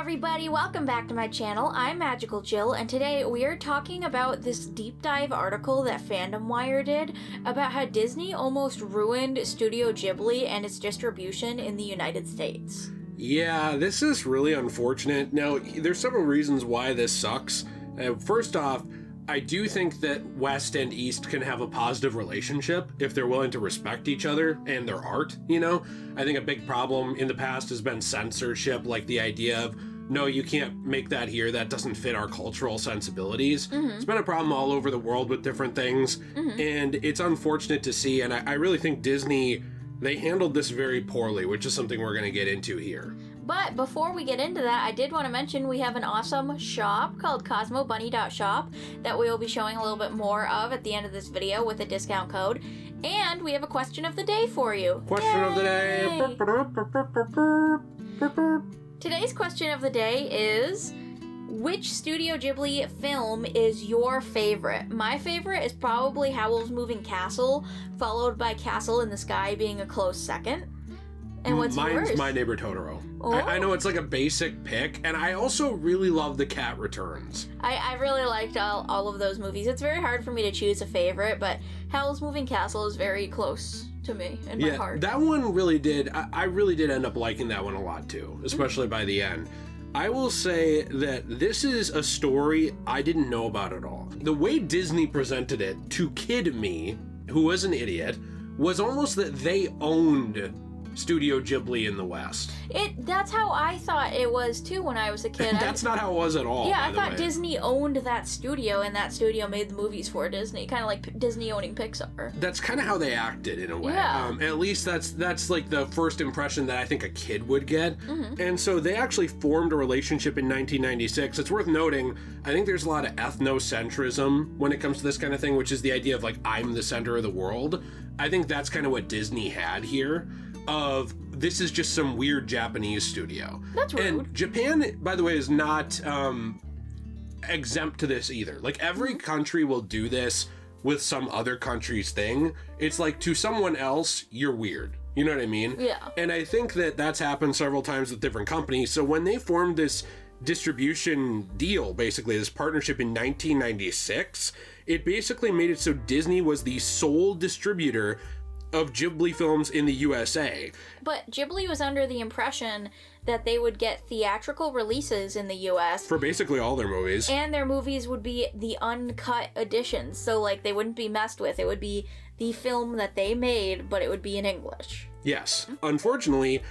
everybody, welcome back to my channel. I'm Magical Jill, and today we are talking about this deep dive article that Fandom Wire did about how Disney almost ruined Studio Ghibli and its distribution in the United States. Yeah, this is really unfortunate. Now, there's several reasons why this sucks. First off, I do think that West and East can have a positive relationship if they're willing to respect each other and their art, you know? I think a big problem in the past has been censorship, like the idea of, no, you can't make that here, that doesn't fit our cultural sensibilities. It's been a problem all over the world with different things, and it's unfortunate to see, and I really think Disney, they handled this very poorly, which is something we're going to get into here. But before we get into that, I did want to mention we have an awesome shop called CosmoBunny.shop that we will be showing a little bit more of at the end of this video with a discount code. And we have a question of the day for you. Question of the day. Today's question of the day is, which Studio Ghibli film is your favorite? My favorite is probably Howl's Moving Castle, followed by Castle in the Sky being a close second. And what's yours? Mine's My Neighbor Totoro. Oh. I know it's like a basic pick, and I also really love The Cat Returns. I really liked all of those movies. It's very hard for me to choose a favorite, but Howl's Moving Castle is very close to me in my heart. That one really did. I really did end up liking that one a lot too, especially by the end. I will say that this is a story I didn't know about at all. The way Disney presented it to kid me, who was an idiot, was almost that they owned Studio Ghibli in the West. That's how I thought it was too when I was a kid. That's not how it was at all. Yeah, I thought Disney owned that studio and that studio made the movies for Disney, kind of like Disney owning Pixar. That's kind of how they acted in a way. Yeah. At least that's like the first impression that I think a kid would get. And so they actually formed a relationship in 1996. It's worth noting, I think there's a lot of ethnocentrism when it comes to this kind of thing, which is the idea of like, I'm the center of the world. I think that's kind of what Disney had here. Of this is just some weird Japanese studio. That's rude. And Japan, by the way, is not exempt to this either. Like every country will do this with some other country's thing. It's like to someone else, you're weird. You know what I mean? Yeah. And I think that that's happened several times with different companies. So when they formed this distribution deal, basically this partnership in 1996, it basically made it so Disney was the sole distributor of Ghibli films in the USA. But Ghibli was under the impression that they would get theatrical releases in the US. For basically all their movies. And their movies would be the uncut editions. So, like, they wouldn't be messed with. It would be the film that they made, but it would be in English. Yes. Unfortunately,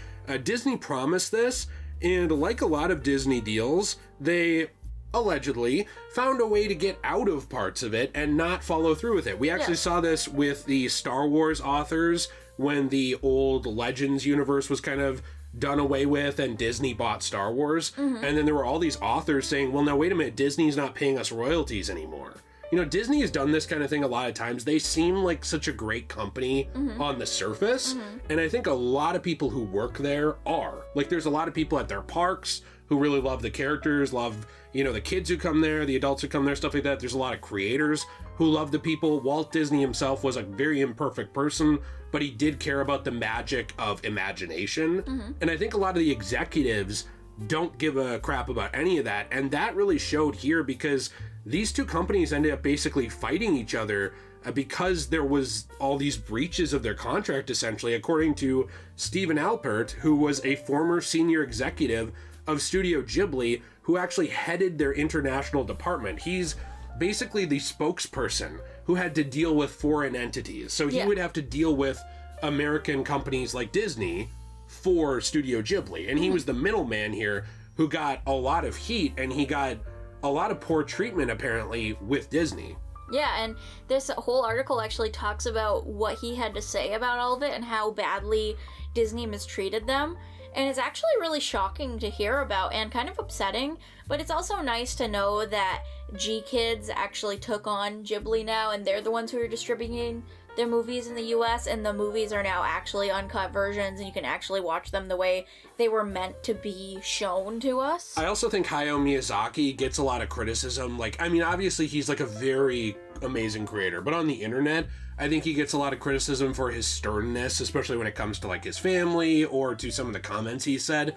Disney promised this, and like a lot of Disney deals, they allegedly found a way to get out of parts of it and not follow through with it. We actually saw this with the Star Wars authors when the old Legends universe was kind of done away with and Disney bought Star Wars. And then there were all these authors saying, well, now wait a minute, Disney's not paying us royalties anymore. You know, Disney has done this kind of thing a lot of times. They seem like such a great company on the surface. And I think a lot of people who work there are. Like, there's a lot of people at their parks who really love the characters, love, you know, the kids who come there, the adults who come there, stuff like that. There's a lot of creators who love the people. Walt Disney himself was a very imperfect person, but he did care about the magic of imagination. And I think a lot of the executives don't give a crap about any of that. And that really showed here because these two companies ended up basically fighting each other because there was all these breaches of their contract, essentially, according to Stephen Alpert, who was a former senior executive of Studio Ghibli, who actually headed their international department. He's basically the spokesperson who had to deal with foreign entities. So he would have to deal with American companies like Disney for Studio Ghibli. And he was the middleman here who got a lot of heat, and he got a lot of poor treatment, apparently, with Disney. Yeah, and this whole article actually talks about what he had to say about all of it and how badly Disney mistreated them. And it's actually really shocking to hear about and kind of upsetting, but it's also nice to know that G-Kids actually took on Ghibli now, and they're the ones who are distributing their movies in the US, and the movies are now actually uncut versions, and you can actually watch them the way they were meant to be shown to us. I also think Hayao Miyazaki gets a lot of criticism. Like, I mean, obviously he's like a very amazing creator, but on the internet, I think he gets a lot of criticism for his sternness, especially when it comes to like his family or to some of the comments he said.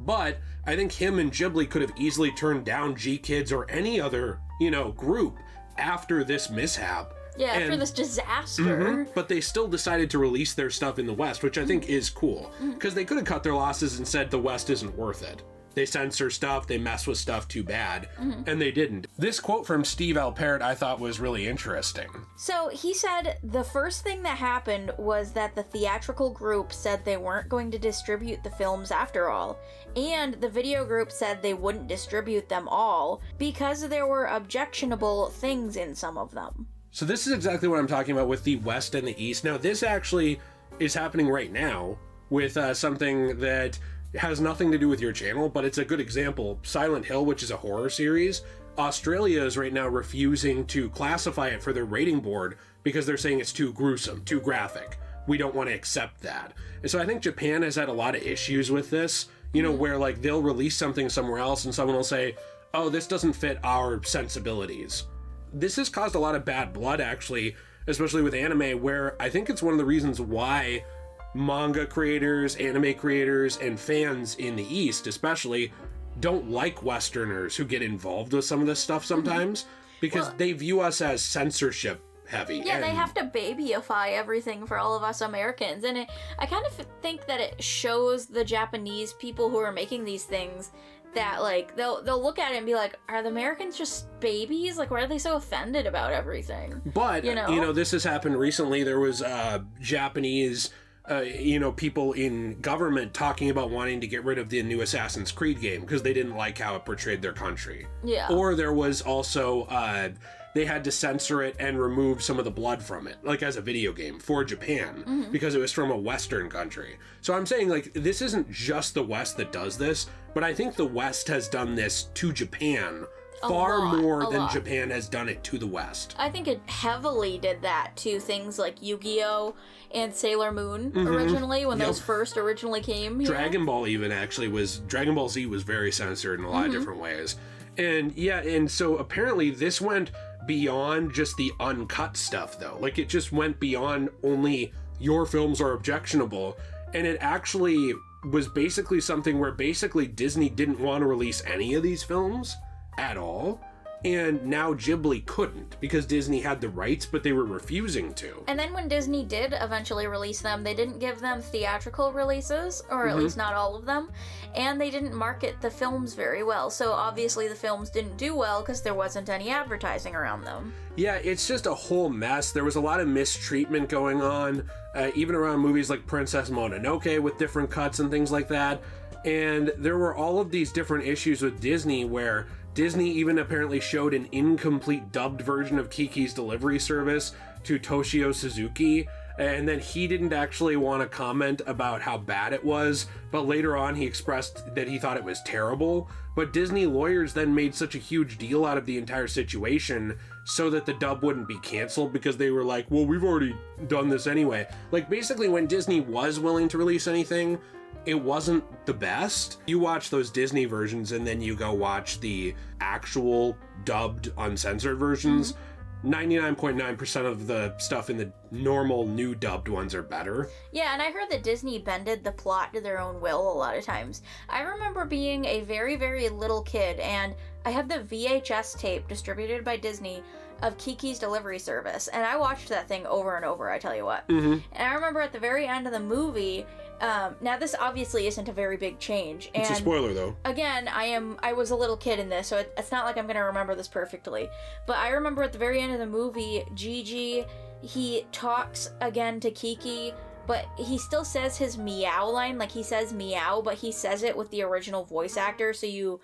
But I think him and Ghibli could have easily turned down G-Kids or any other, group after this mishap. Yeah, after this disaster. But they still decided to release their stuff in the West, which I think is cool. Because they could have cut their losses and said the West isn't worth it. They censor stuff, they mess with stuff too bad, and they didn't. This quote from Steve Alpert I thought was really interesting. So he said the first thing that happened was that the theatrical group said they weren't going to distribute the films after all, and the video group said they wouldn't distribute them all because there were objectionable things in some of them. So this is exactly what I'm talking about with the West and the East. Now this actually is happening right now with something that has nothing to do with your channel, but it's a good example. Silent Hill, which is a horror series, Australia is right now refusing to classify it for their rating board because they're saying it's too gruesome, too graphic. We don't want to accept that. And so I think Japan has had a lot of issues with this, where like they'll release something somewhere else and someone will say, oh, this doesn't fit our sensibilities. This has caused a lot of bad blood, actually, especially with anime, where I think it's one of the reasons why manga creators, anime creators, and fans in the East especially don't like Westerners who get involved with some of this stuff sometimes, because they view us as censorship heavy. Yeah, they have to babyify everything for all of us Americans, and I kind of think that it shows the Japanese people who are making these things that like they'll look at it and be like, are the Americans just babies? Like, why are they so offended about everything? But this has happened recently. There was Japanese people in government talking about wanting to get rid of the new Assassin's Creed game because they didn't like how it portrayed their country. Yeah. Or there was also, they had to censor it and remove some of the blood from it, like as a video game for Japan, because it was from a Western country. So I'm saying, like, this isn't just the West that does this, but I think the West has done this to Japan far more than Japan has done it to the West. I think it heavily did that to things like Yu-Gi-Oh! And Sailor Moon originally, when those first originally came here. Dragon Ball even actually Dragon Ball Z was very censored in a lot of different ways. And so apparently this went beyond just the uncut stuff though. Like it just went beyond only your films are objectionable, and it actually was basically something where basically Disney didn't want to release any of these films at all. And now Ghibli couldn't because Disney had the rights, but they were refusing to. And then when Disney did eventually release them, they didn't give them theatrical releases, or at least not all of them, and they didn't market the films very well. So obviously the films didn't do well because there wasn't any advertising around them. Yeah, it's just a whole mess. There was a lot of mistreatment going on, even around movies like Princess Mononoke with different cuts and things like that. And there were all of these different issues with Disney where Disney even apparently showed an incomplete dubbed version of Kiki's Delivery Service to Toshio Suzuki, and then he didn't actually want to comment about how bad it was, but later on he expressed that he thought it was terrible. But Disney lawyers then made such a huge deal out of the entire situation so that the dub wouldn't be canceled, because they were like, well, we've already done this anyway. Like, basically when Disney was willing to release anything, it wasn't the best. You watch those Disney versions and then you go watch the actual dubbed uncensored versions. 99.9% of the stuff in the normal new dubbed ones are better. Yeah, and I heard that Disney bended the plot to their own will a lot of times. I remember being a very, very little kid, and I had the VHS tape distributed by Disney of Kiki's Delivery Service, and I watched that thing over and over, I tell you what. And I remember at the very end of the movie, now this obviously isn't a very big change. And it's a spoiler though. Again, I was a little kid in this, so it's not like I'm gonna remember this perfectly. But I remember at the very end of the movie, Gigi, he talks again to Kiki, but he still says his meow line, like he says meow, but he says it with the original voice actor, so you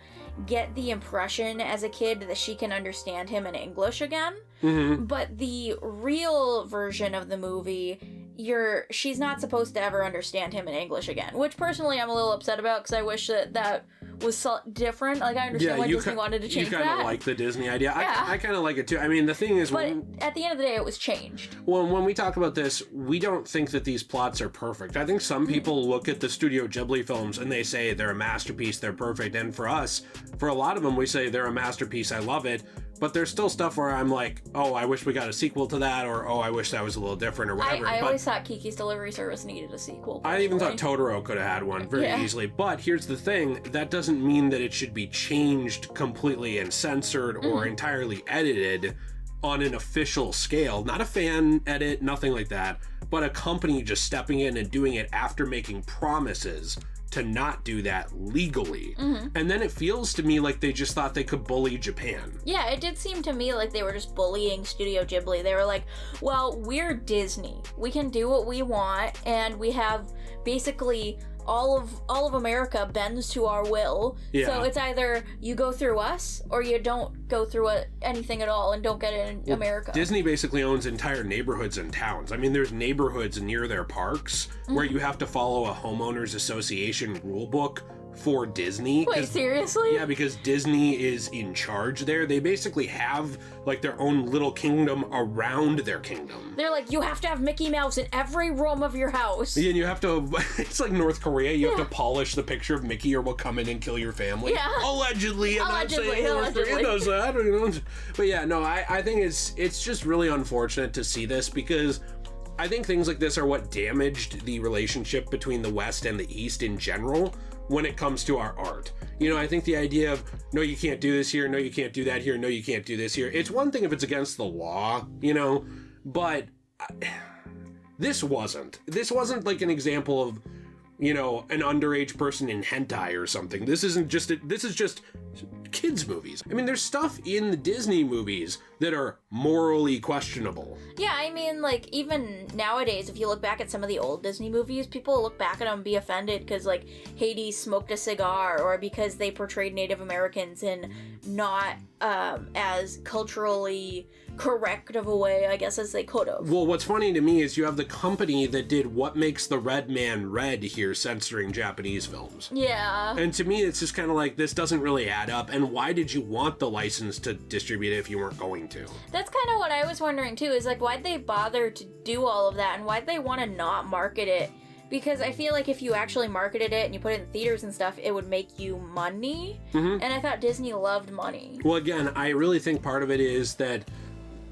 get the impression as a kid that she can understand him in English again. But the real version of the movie, she's not supposed to ever understand him in English again, which personally I'm a little upset about, because I wish that was so different. Like, I understand why Disney wanted to change that. You kind of like the Disney idea. Yeah. I kind of like it too. I mean, the thing is... But at the end of the day, it was changed. Well, when we talk about this, we don't think that these plots are perfect. I think some people look at the Studio Ghibli films and they say they're a masterpiece, they're perfect. And for us, for a lot of them, we say they're a masterpiece, I love it. but there's still stuff where I'm like, oh, I wish we got a sequel to that, or oh, I wish that was a little different, or whatever. I always thought Kiki's Delivery Service needed a sequel. Personally. I even thought Totoro could have had one very easily. But here's the thing, that doesn't mean that it should be changed completely and censored or entirely edited on an official scale. Not a fan edit, nothing like that, but a company just stepping in and doing it after making promises to not do that legally. And then it feels to me like they just thought they could bully Japan. Yeah, it did seem to me like they were just bullying Studio Ghibli. They were like, well, we're Disney. We can do what we want, and we have basically all of America bends to our will. Yeah. So it's either you go through us or you don't go through anything at all and don't get it in America. Disney basically owns entire neighborhoods and towns. I mean, there's neighborhoods near their parks where you have to follow a homeowners association rule book for Disney. Wait, seriously? Yeah, because Disney is in charge there. They basically have like their own little kingdom around their kingdom. They're like, you have to have Mickey Mouse in every room of your house. Yeah, and you have to, it's like North Korea, you have to polish the picture of Mickey or we'll come in and kill your family. Yeah. Allegedly. I'm not saying North Korea does that. You know? But yeah, no, I think it's just really unfortunate to see this because I think things like this are what damaged the relationship between the West and the East in general when it comes to our art. You know, I think the idea of, no, you can't do this here, no, you can't do that here, no, you can't do this here. It's one thing if it's against the law, you know, but this wasn't. This wasn't like an example of, you know, an underage person in hentai or something. This is just kids movies. I mean, there's stuff in the Disney movies that are morally questionable. Yeah, I mean, like, even nowadays, if you look back at some of the old Disney movies, people look back at them and be offended because, like, Hades smoked a cigar, or because they portrayed Native Americans in not as culturally correct of a way, I guess, as they could have. Well, what's funny to me is you have the company that did What Makes the Red Man Red here censoring Japanese films. Yeah. And to me, it's just kind of like, this doesn't really add up. And why did you want the license to distribute it if you weren't going to? That's kind of what I was wondering, too, is like, why'd they bother to do all of that, and why'd they want to not market it? Because I feel like if you actually marketed it and you put it in theaters and stuff, it would make you money. And I thought Disney loved money. Well, again, I really think part of it is that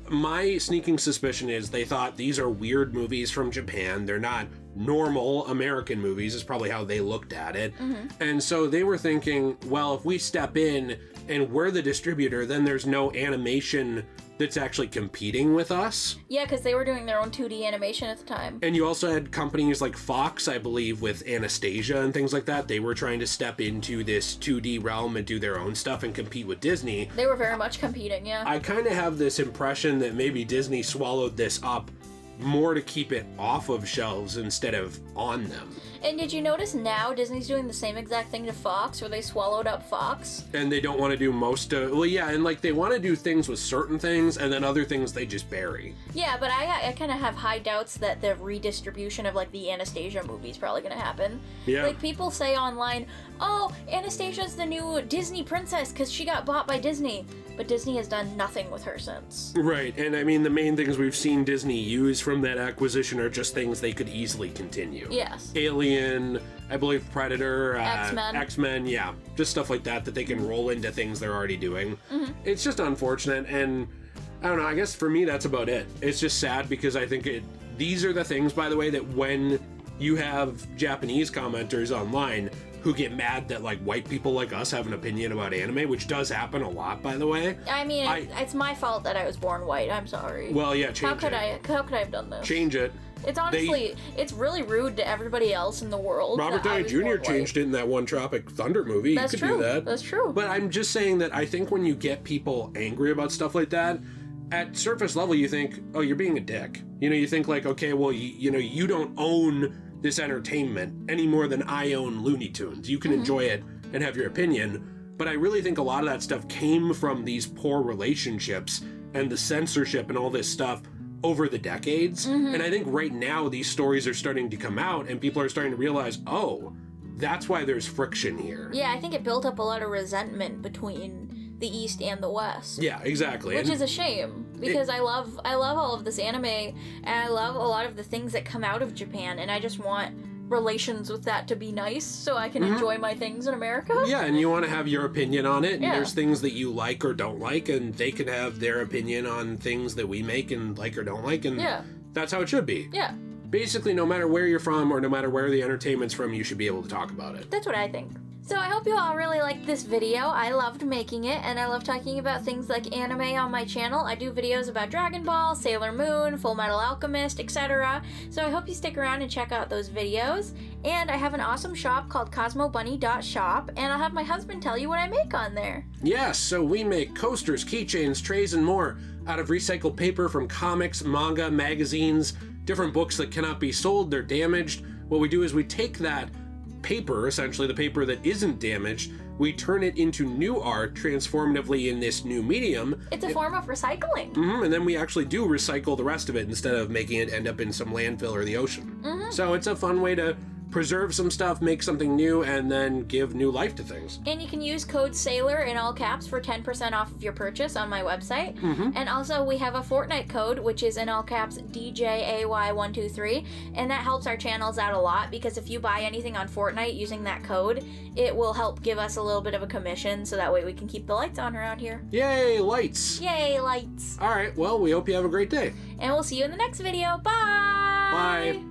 my sneaking suspicion is they thought these are weird movies from Japan. They're not normal American movies, is probably how they looked at it. And so they were thinking, well, if we step in and we're the distributor, then there's no animation that's actually competing with us. Yeah, because they were doing their own 2D animation at the time. And you also had companies like Fox, I believe, with Anastasia and things like that. They were trying to step into this 2D realm and do their own stuff and compete with Disney. They were very much competing, yeah. I kind of have this impression that maybe Disney swallowed this up more to keep it off of shelves instead of on them. And did you notice now Disney's doing the same exact thing to Fox, where they swallowed up Fox? And they don't want to do most of... Well, yeah, and like they want to do things with certain things, and then other things they just bury. Yeah, but I kind of have high doubts that the redistribution of like the Anastasia movie is probably going to happen. Yeah. Like people say online, oh, Anastasia's the new Disney princess because she got bought by Disney. But Disney has done nothing with her since. Right, and I mean, the main things we've seen Disney use from that acquisition are just things they could easily continue. Yes. Alien, I believe Predator, X-Men, yeah, just stuff like that they can roll into things they're already doing. It's just unfortunate, and I don't know, I guess for me that's about it. It's just sad because I think these are the things, by the way, that when you have Japanese commenters online who get mad that like white people like us have an opinion about anime, which does happen a lot, by the way. I mean, it's my fault that I was born white. I'm sorry. Well, yeah, change it. How could I have done this? Change it. It's honestly, it's really rude to everybody else in the world. Robert Downey Jr. changed it in that one Tropic Thunder movie. That's you could true. do that. That's true. But I'm just saying that I think when you get people angry about stuff like that, at surface level, you think, oh, you're being a dick. You know, you think like, okay, well, you know, you don't own this entertainment any more than I own Looney Tunes. You can enjoy it and have your opinion, but I really think a lot of that stuff came from these poor relationships and the censorship and all this stuff over the decades. And I think right now these stories are starting to come out and people are starting to realize, oh, that's why there's friction here. Yeah, I think it built up a lot of resentment between the East and the West. Yeah, exactly. Which is a shame, because I love all of this anime, and I love a lot of the things that come out of Japan, and I just want relations with that to be nice so I can enjoy my things in America. Yeah, and you want to have your opinion on it, and Yeah. there's things that you like or don't like, and they can have their opinion on things that we make and like or don't like, and Yeah. that's how it should be. Yeah, Basically, no matter where you're from or no matter where the entertainment's from, you should be able to talk about it. that's what I think. So I hope you all really liked this video. I loved making it, and I love talking about things like anime on my channel. I do videos about Dragon Ball, Sailor Moon, Full Metal Alchemist, etc. So I hope you stick around and check out those videos. And I have an awesome shop called cosmobunny.shop, and I'll have my husband tell you what I make on there. Yes, so we make coasters, keychains, trays, and more out of recycled paper from comics, manga, magazines, different books that cannot be sold, they're damaged. What we do is we take that paper, essentially the paper that isn't damaged, we turn it into new art transformatively in this new medium. It's a form of recycling. And then we actually do recycle the rest of it instead of making it end up in some landfill or the ocean. So it's a fun way to preserve some stuff, make something new, and then give new life to things. And you can use code SAILOR in all caps for 10% off of your purchase on my website. And also we have a Fortnite code, which is in all caps DJAY123, and that helps our channels out a lot because if you buy anything on Fortnite using that code, it will help give us a little bit of a commission so that way we can keep the lights on around here. Yay, lights! Yay, lights! All right, well, we hope you have a great day. And we'll see you in the next video. Bye! Bye.